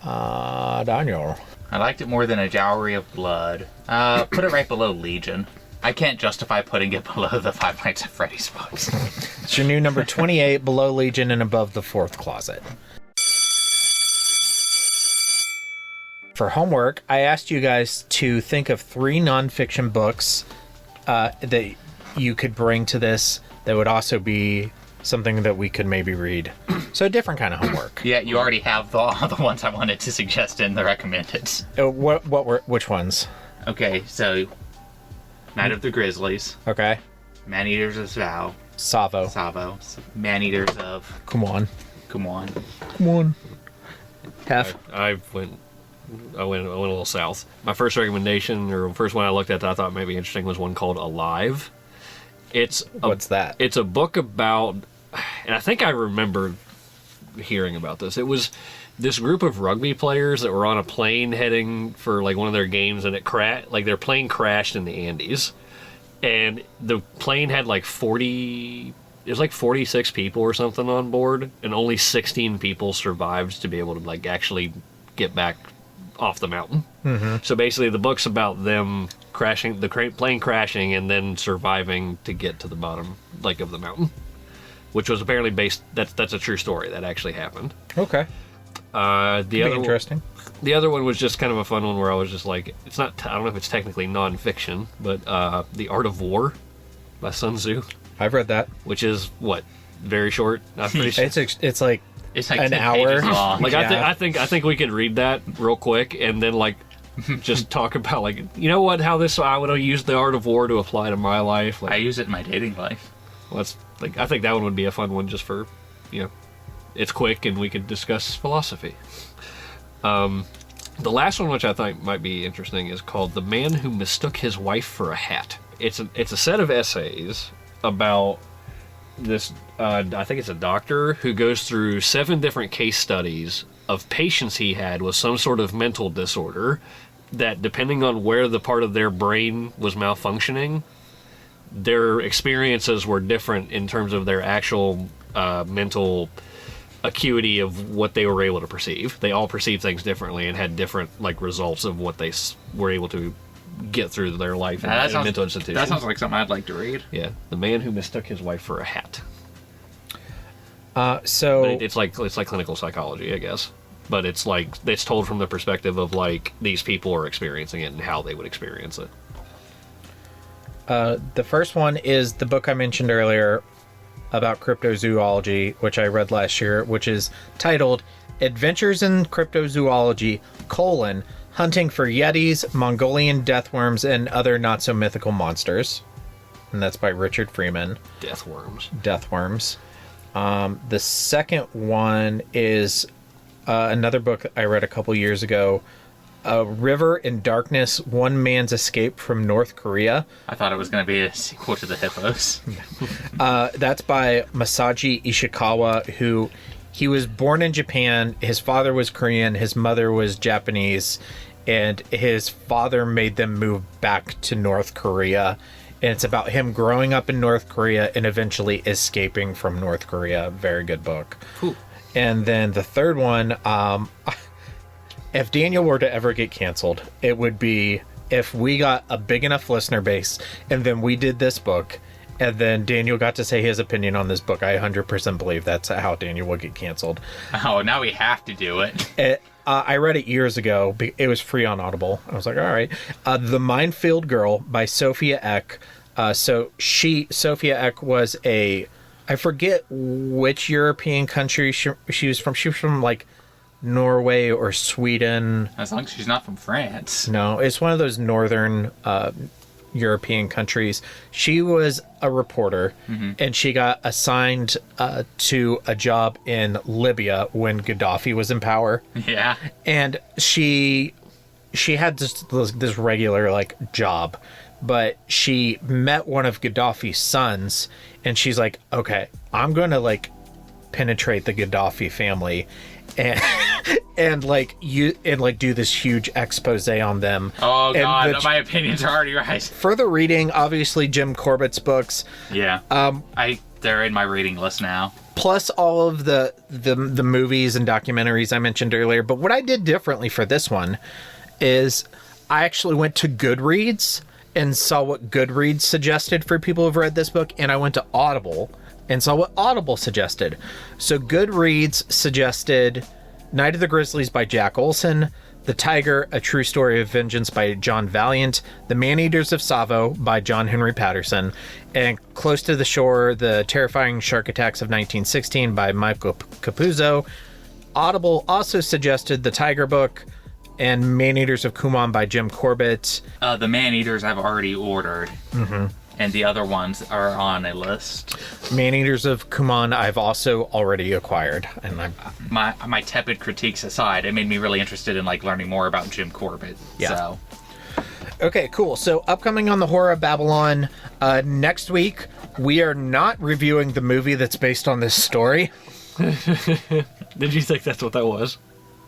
Hunter. Daniel. I liked it more than A Dowry of Blood. Put it right below Legion. I can't justify putting it below the Five Nights at Freddy's books. It's your new number 28, below Legion and above The Fourth Closet. For homework, I asked you guys to think of 3 nonfiction books that you could bring to this that would also be something that we could maybe read. So a different kind of homework. Yeah, you already have all the ones I wanted to suggest in the recommended. Which ones? Okay, so Night of the Grizzlies. Okay. Man-Eaters of Savo. Man-Eaters of... Come on. Hef. I went a little south. My first recommendation, or first one I looked at that I thought might be interesting, was one called Alive. What's that? It's a book about, and I think I remember hearing about this. It was this group of rugby players that were on a plane heading for like one of their games, and their plane crashed in the Andes, and the plane had like 46 people or something on board, and only 16 people survived to be able to like actually get back off the mountain. Mm-hmm. So basically the book's about them crashing, the plane crashing, and then surviving to get to the bottom like of the mountain, which was apparently based, that's a true story that actually happened. Okay. Interesting. The other one was just kind of a fun one where I was just like, it's not, I don't know if it's technically non-fiction, but The Art of War by Sun Tzu. I've read that. Which is what, very short. I'm pretty sure it's like an hour long. Like yeah. I think we could read that real quick and then like just talk about like, you know what, how this, I would use The Art of War to apply to my life. Like, I use it in my dating life. Well, that's like, I think that one would be a fun one just for, you know, it's quick and we could discuss philosophy. The last one, which I think might be interesting, is called The Man Who Mistook His Wife for a Hat. It's a set of essays about this, I think it's a doctor who goes through 7 different case studies of patients he had with some sort of mental disorder that, depending on where the part of their brain was malfunctioning, their experiences were different in terms of their actual mental acuity of what they were able to perceive. They all perceived things differently and had different like results of what they were able to get through their life in mental institutions. That sounds like something I'd like to read. Yeah, The Man Who Mistook His Wife for a Hat. So it's like clinical psychology, I guess, but it's told from the perspective of like these people are experiencing it and how they would experience it. The first one is the book I mentioned earlier about cryptozoology, which I read last year, which is titled Adventures in Cryptozoology, Hunting for Yetis, Mongolian Deathworms, and Other Not-So-Mythical Monsters. and that's by Richard Freeman. Deathworms. The second one is another book I read a couple years ago, River in Darkness, One Man's Escape from North Korea. I thought it was going to be a sequel to The Hippos. That's by Masaji Ishikawa, who he was born in Japan. His father was Korean, his mother was Japanese, and his father made them move back to North Korea. And it's about him growing up in North Korea and eventually escaping from North Korea. Very good book. Ooh. And then the third one, if Daniel were to ever get canceled, it would be if we got a big enough listener base and then we did this book and then Daniel got to say his opinion on this book. I 100% believe that's how Daniel would get canceled. Oh, now we have to do it. I read it years ago. It was free on Audible. I was like, all right. The Minefield Girl by Sophia Eck. Sophia Eck was I forget which European country she was from. She was from like Norway or Sweden. As long as she's not from France. No, it's one of those northern European countries. She was a reporter, and she got assigned to a job in Libya when Gaddafi was in power. Yeah. And she had this regular like job, but she met one of Gaddafi's sons, and she's like, okay, I'm going to like penetrate the Gaddafi family and do this huge expose on them. Oh god, my opinions are already right. Further reading, obviously Jim Corbett's books. Yeah. They're in my reading list now. Plus all of the movies and documentaries I mentioned earlier. But what I did differently for this one is I actually went to Goodreads and saw what Goodreads suggested for people who've read this book, and I went to Audible and saw what Audible suggested. So Goodreads suggested Night of the Grizzlies by Jack Olson, The Tiger, A True Story of Vengeance by John Valiant, The Man-Eaters of Tsavo by John Henry Patterson, and Close to the Shore, The Terrifying Shark Attacks of 1916 by Michael Capuzzo. Audible also suggested The Tiger book and Man-Eaters of Kuman by Jim Corbett. The Man-Eaters I've already ordered. Mm-hmm. And the other ones are on a list. Man-Eaters of Kuman I've also already acquired. And my tepid critiques aside, it made me really interested in like learning more about Jim Corbett. Yeah. So. Okay, cool. So upcoming on the Horror of Babylon, next week, we are not reviewing the movie that's based on this story. Did you think that's what that was?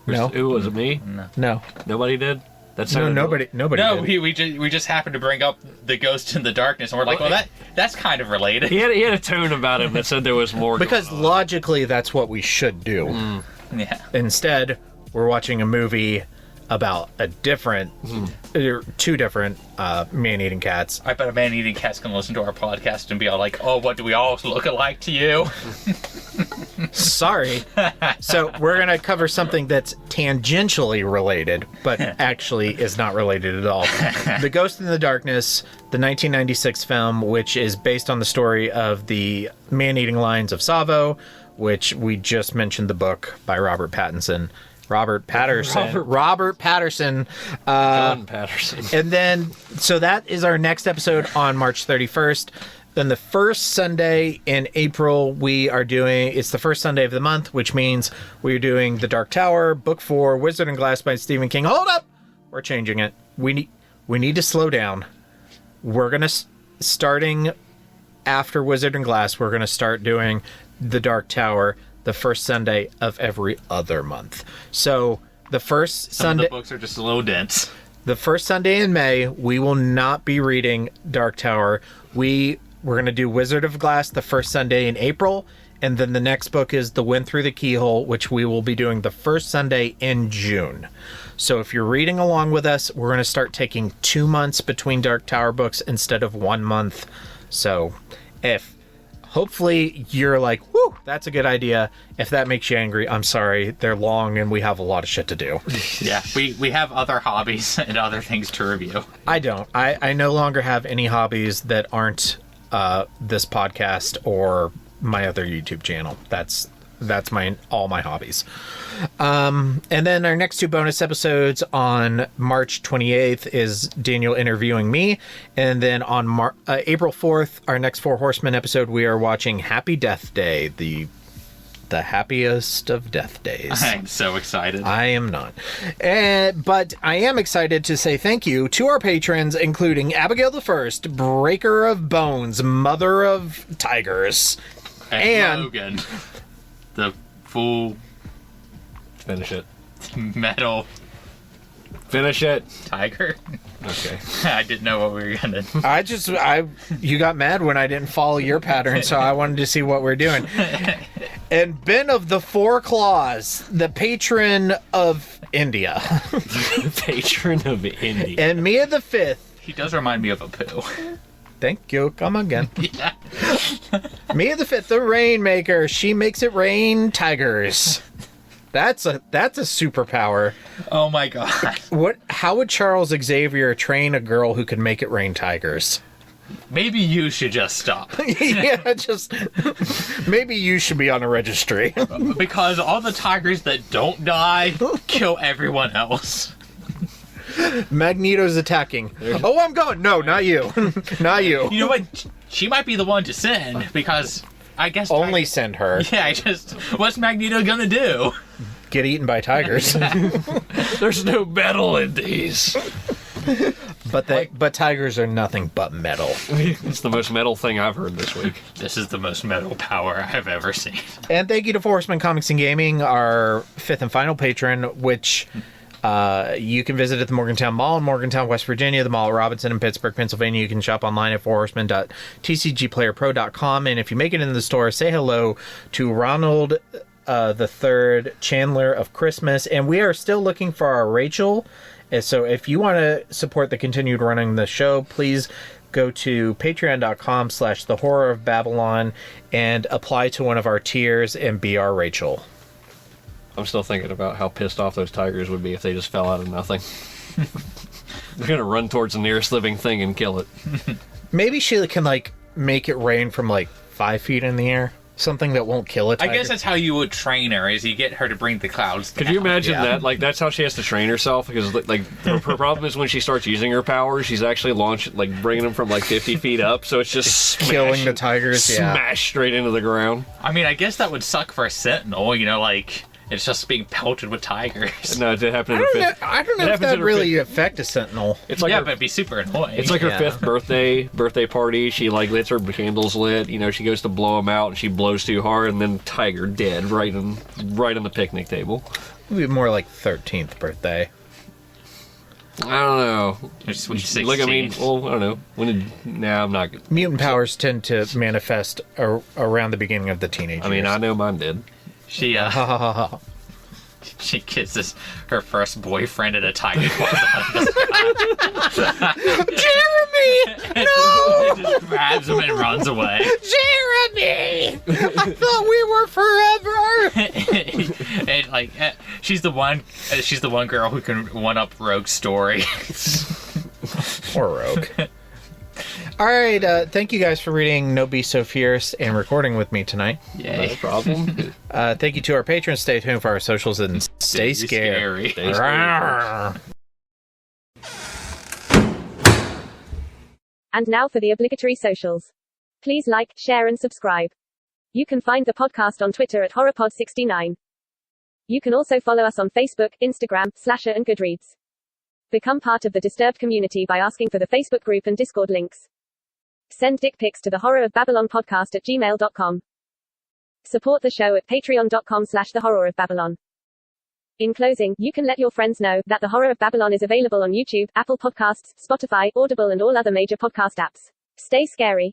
No. It wasn't me? No. Nobody did? Nobody No, did. we just happened to bring up the Ghost in the Darkness, and we're like, well, that's kind of related. He had a tone about him that said there was more. Because logically, that's what we should do. Yeah. Instead, we're watching a movie about two different man-eating cats. I bet a man-eating cat's gonna listen to our podcast and be all like, oh, what do we all look alike to you? Sorry. So we're going to cover something that's tangentially related, but actually is not related at all. The Ghost in the Darkness, the 1996 film, which is based on the story of the man-eating lions of Tsavo, which we just mentioned the book by Robert Patterson. John Patterson. And then, so that is our next episode on March 31st. Then the first Sunday in April, it's the first Sunday of the month, which means we're doing The Dark Tower, Book 4, Wizard and Glass by Stephen King. Hold up! We're changing it. We need to slow down. We're going to, starting after Wizard and Glass, we're going to start doing The Dark Tower the first Sunday of every other month. So the first Sunday... Some of the books are just a little dense. The first Sunday in May, we will not be reading Dark Tower. We're going to do Wizard of Glass the first Sunday in April, and then the next book is The Wind Through the Keyhole, which we will be doing the first Sunday in June. So if you're reading along with us, we're going to start taking 2 months between Dark Tower books instead of 1 month. So hopefully you're like, whoo, that's a good idea. If that makes you angry, I'm sorry. They're long and we have a lot of shit to do. Yeah, we have other hobbies and other things to review. I don't. I no longer have any hobbies that aren't this podcast or my other YouTube channel. That's that's all my hobbies. And then our next 2 bonus episodes on March 28th is Daniel interviewing me. And then on April 4th, our next Four Horsemen episode, we are watching Happy Death Day, the happiest of death days. I'm so excited. I am not. But I am excited to say thank you to our patrons, including Abigail the First, Breaker of Bones, Mother of Tigers, and Logan, the full Finish it. metal Finish it. tiger. Okay. I didn't know what we were gonna. You got mad when I didn't follow your pattern, so I wanted to see what we're doing. And Ben of the Four Claws, the patron of India. Patron of India. And Mia the Fifth. He does remind me of a poo. Thank you. Come again. Yeah. Mia the Fifth, the Rainmaker. She makes it rain tigers. That's a superpower. Oh my god. How would Charles Xavier train a girl who could make it rain tigers? Maybe you should just stop. Yeah, maybe you should be on a registry. Because all the tigers that don't die kill everyone else. Magneto's attacking. Oh, I'm going. No, not you. Not you. You know what? She might be the one to send, because I guess... Only send her. Yeah, what's Magneto gonna do? Get eaten by tigers. There's no metal in these. But tigers are nothing but metal. It's the most metal thing I've heard this week. This is the most metal power I've ever seen. And thank you to Four Horsemen Comics and Gaming, our 5th and final patron, which you can visit at the Morgantown Mall in Morgantown, West Virginia, the Mall at Robinson in Pittsburgh, Pennsylvania. You can shop online at fourhorsemen.tcgplayerpro.com. And if you make it in the store, say hello to Ronald the Third, Chandler of Christmas. And we are still looking for our Rachel. So if you want to support the continued running of the show, please go to patreon.com/thehorrorofbabylon and apply to one of our tiers and be our Rachel. I'm still thinking about how pissed off those tigers would be if they just fell out of nothing. They're going to run towards the nearest living thing and kill it. Maybe she can, make it rain from, 5 feet in the air. Something that won't kill a tiger. I guess that's how you would train her, is you get her to bring the clouds down. Could you imagine that? That's how she has to train herself, because her problem is when she starts using her powers, she's actually bringing them from 50 feet up, so it's just killing the tigers. Smash straight into the ground. I mean, I guess that would suck for a sentinel, it's just being pelted with tigers. No, it did happen. I don't know if that really affect a sentinel. It's but it'd be super annoying. It's like her 5th birthday party. She gets her candles lit. She goes to blow them out, and she blows too hard, and then tiger dead right on the picnic table. It'd be more like 13th birthday. I don't know. Just when you're 16. I don't know. I'm not good. Mutant powers tend to manifest around the beginning of the teenage years. I know mine did. She kisses her first boyfriend at a tiger. Jeremy! No! Just grabs him and runs away. Jeremy! I thought we were forever. And she's the one girl who can one up Rogue's story. Or Rogue. All right, thank you guys for reading No Be So Fierce and recording with me tonight. Yay. No problem. Thank you to our patrons. Stay tuned for our socials and stay scary. Stay scary. And now for the obligatory socials. Please like, share, and subscribe. You can find the podcast on Twitter at HorrorPod69. You can also follow us on Facebook, Instagram, Slasher, and Goodreads. Become part of the Disturbed community by asking for the Facebook group and Discord links. Send dick pics to the horrorofbabylonpodcast@gmail.com. Support the show at patreon.com/thehorrorofbabylon. In closing, you can let your friends know that The Horror of Babylon is available on YouTube, Apple Podcasts, Spotify, Audible, and all other major podcast apps. Stay scary.